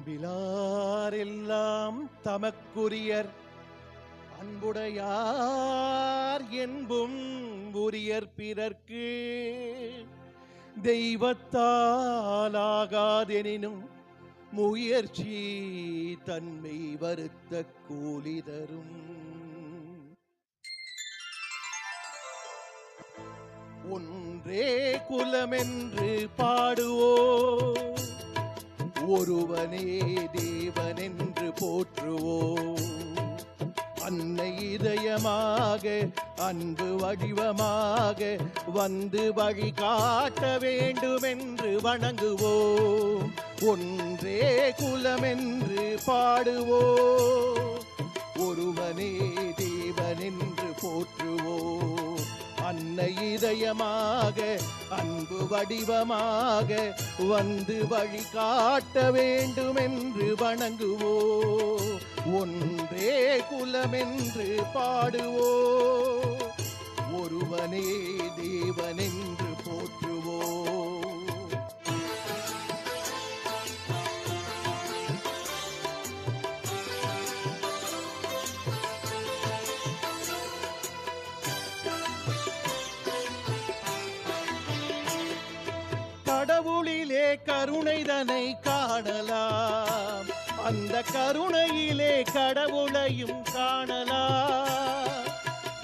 அன்பிலாரெல்லாம் தமக்குரியர் அன்புடையார் என்பும் உரியர் பிறர்க்கு தெய்வத்தாலாகாதெனினும் முயற்சி தன்மை வருத்த கூலி தரும். ஒன்றே குலமென்று பாடுவோ, ஒருவனே தேவனென்று போற்றுவோ. அன்னை இதயமாக அன்பு வடிவமாக வந்து வழி காட்ட வேண்டுமென்று வணங்குவோம். ஒன்றே குலமென்று பாடுவோ, ஒருவனே தேவனென்று போற்றுவோ. அன்னை இதயமாக அன்பு வடிவமாக வந்து வழி காட்ட வேண்டுமென்று வணங்குவோ. ஒன்றே குலமென்று பாடுவோ, ஒருவனே தேவனென்று போற்றுவோ. கடவுளிலே கருணைதனை காணலாம், அந்த கருணையிலே கடவுளையும் காணலாம்.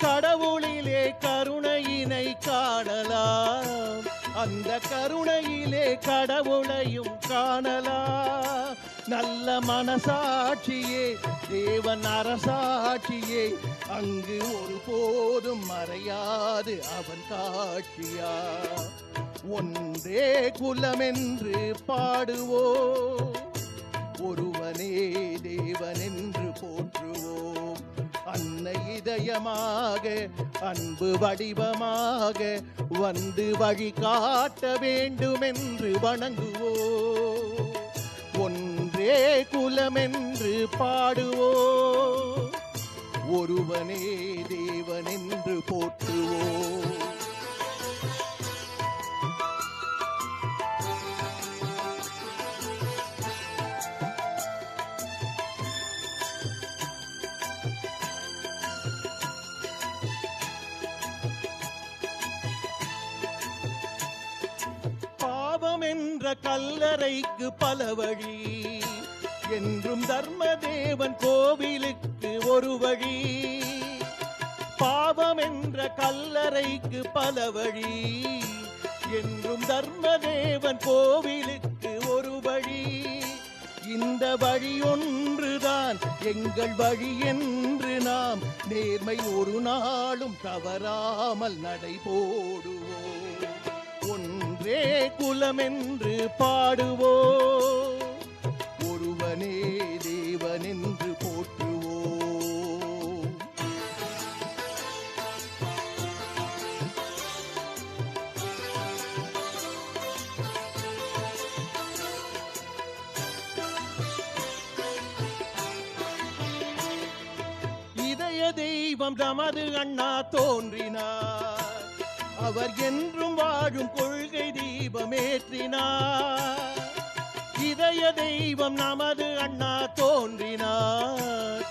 கடவுளிலே கருணையினை காணலாம், அந்த கருணையிலே கடவுளையும் காணலாம். நல்ல மனசாட்சியே தேவன் அரசாட்சியே, அங்கு ஒருபோதும் மறையாது அவன் காட்சியா. ஒன்றே குலமென்று பாடுவோ, ஒருவனே தேவனென்று போற்றுவோம். அன்னை இதயமாக அன்பு வடிவமாக வந்து வழி காட்ட வேண்டுமென்று வணங்குவோ. ஒன்றே குலமென்று பாடுவோ, ஒருவனே தேவனென்று போற்றுவோ. என்ற கல்லறைக்கு பல வழி என்றும் தர்மதேவன் கோவிலுக்கு ஒரு வழி. பாவம் என்ற கல்லறைக்கு பல வழி என்றும் தர்மதேவன் கோவிலுக்கு ஒரு வழி. இந்த வழி ஒன்றுதான் எங்கள் வழி என்று நாம் நேர்மை ஒரு நாளும் தவறாமல் நடை போடுவோம். ஒன்றே குலமென்று பாடுவோ, ஒருவனே தேவனென்று போற்றுவோ. இதய தெய்வம் நமது அண்ணா தோன்றினார், அவர் என்றும் வாழும் கொள்கை தீபமேற்றினார். இதய தெய்வம் நமது அண்ணா தோன்றினார்,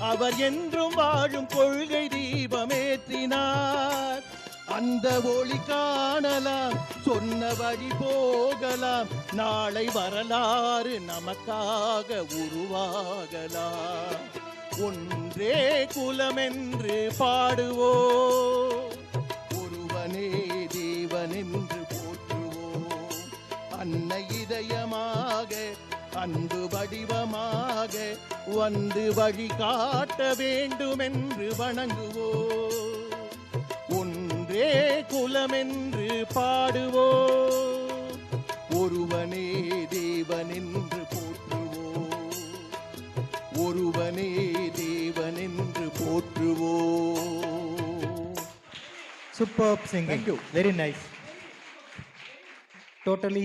அவர் என்றும் வாழும் கொள்கை தீபமேற்றினார். அந்த ஒளி காணலாம், சொன்ன வழி போகலாம், நாளை வரலாறு நமக்காக உருவாகலாம். ஒன்றே குலமென்று பாடுவோ, ஒருவனே தேவனென்று போற்றுவோம். அன்னை இதயமாக அன்பு வடிவமாக வந்து வழி காட்ட வேண்டுமென்று வணங்குவோ. ஒன்றே குலமென்று பாடுவோ, ஒருவனே தேவனென்று போற்றுவோ. ஒருவனே தேவனென்று போற்றுவோ. Superb singing. Thank you. Very nice. Totally